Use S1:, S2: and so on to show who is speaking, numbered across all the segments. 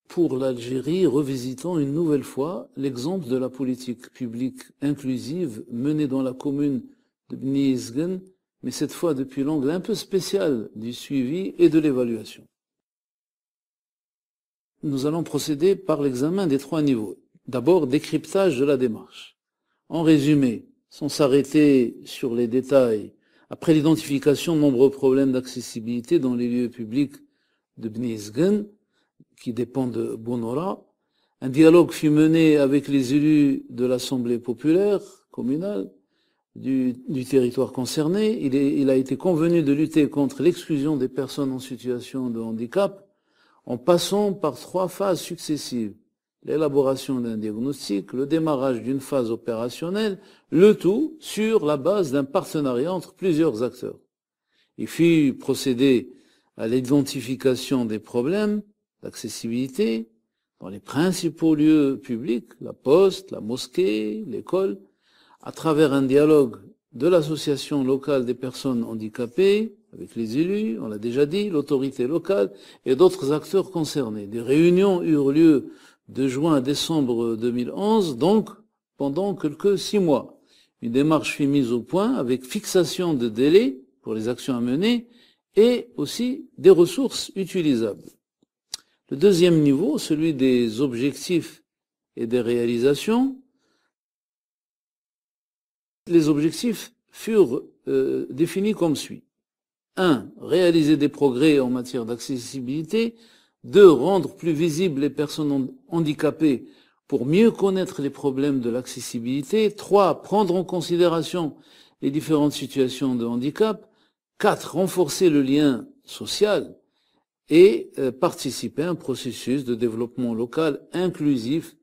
S1: pour l'Algérie, revisitons une nouvelle fois l'exemple de la politique publique inclusive menée dans la commune de Bni Yezgen, mais cette fois depuis l'angle un peu spécial du suivi et de l'évaluation. Nous allons procéder par l'examen des 3 niveaux. D'abord, décryptage de la démarche. En résumé, sans s'arrêter sur les détails, après l'identification de nombreux problèmes d'accessibilité dans les lieux publics de Bni Yezgen, qui dépend de Bounora, un dialogue fut mené avec les élus de l'Assemblée populaire communale du territoire concerné. Il a été convenu de lutter contre l'exclusion des personnes en situation de handicap en passant par 3 phases successives. L'élaboration d'un diagnostic, le démarrage d'une phase opérationnelle, le tout sur la base d'un partenariat entre plusieurs acteurs. Il fut procédé à l'identification des problèmes d'accessibilité dans les principaux lieux publics, la poste, la mosquée, l'école, à travers un dialogue de l'association locale des personnes handicapées, avec les élus, on l'a déjà dit, l'autorité locale et d'autres acteurs concernés. Des réunions eurent lieu de juin à décembre 2011, donc pendant quelques 6 mois. Une démarche fut mise au point avec fixation de délais pour les actions à mener et aussi des ressources utilisables. Le deuxième niveau, celui des objectifs et des réalisations, les objectifs furent définis comme suit. 1. Réaliser des progrès en matière d'accessibilité. 2. Rendre plus visibles les personnes handicapées pour mieux connaître les problèmes de l'accessibilité. 3. Prendre en considération les différentes situations de handicap. 4. Renforcer le lien social et participer à un processus de développement local inclusif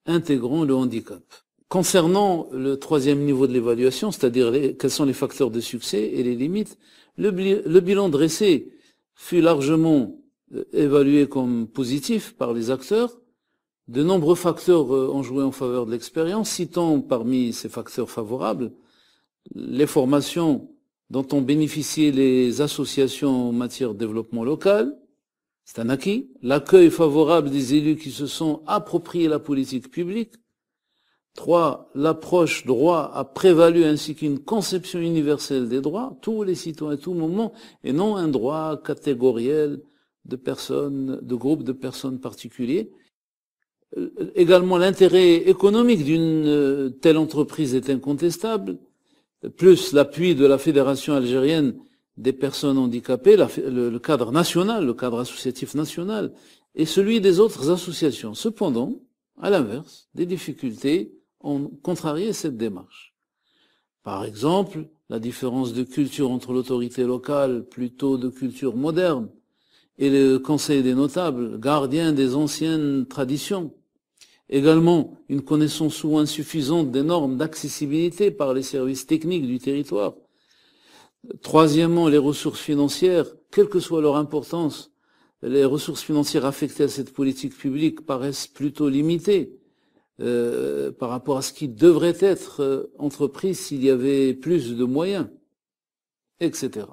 S1: intégrant le handicap. Concernant le 3e niveau de l'évaluation, c'est-à-dire quels sont les facteurs de succès et les limites, le bilan dressé fut largement évalué comme positif par les acteurs. De nombreux facteurs ont joué en faveur de l'expérience, citant parmi ces facteurs favorables les formations dont ont bénéficié les associations en matière de développement local, c'est un acquis, l'accueil favorable des élus qui se sont appropriés la politique publique. 3. L'approche droit a prévalu ainsi qu'une conception universelle des droits, tous les citoyens à tout moment, et non un droit catégoriel de personnes, de groupes de personnes particuliers. Également, l'intérêt économique d'une telle entreprise est incontestable, plus l'appui de la Fédération algérienne des personnes handicapées, le cadre national, le cadre associatif national, et celui des autres associations. Cependant, à l'inverse, des difficultés ont contrarié cette démarche. Par exemple, la différence de culture entre l'autorité locale, plutôt de culture moderne, et le Conseil des notables, gardien des anciennes traditions. Également, une connaissance ou insuffisante des normes d'accessibilité par les services techniques du territoire. Troisièmement, les ressources financières, quelle que soit leur importance, les ressources financières affectées à cette politique publique paraissent plutôt limitées par rapport à ce qui devrait être entrepris s'il y avait plus de moyens, etc.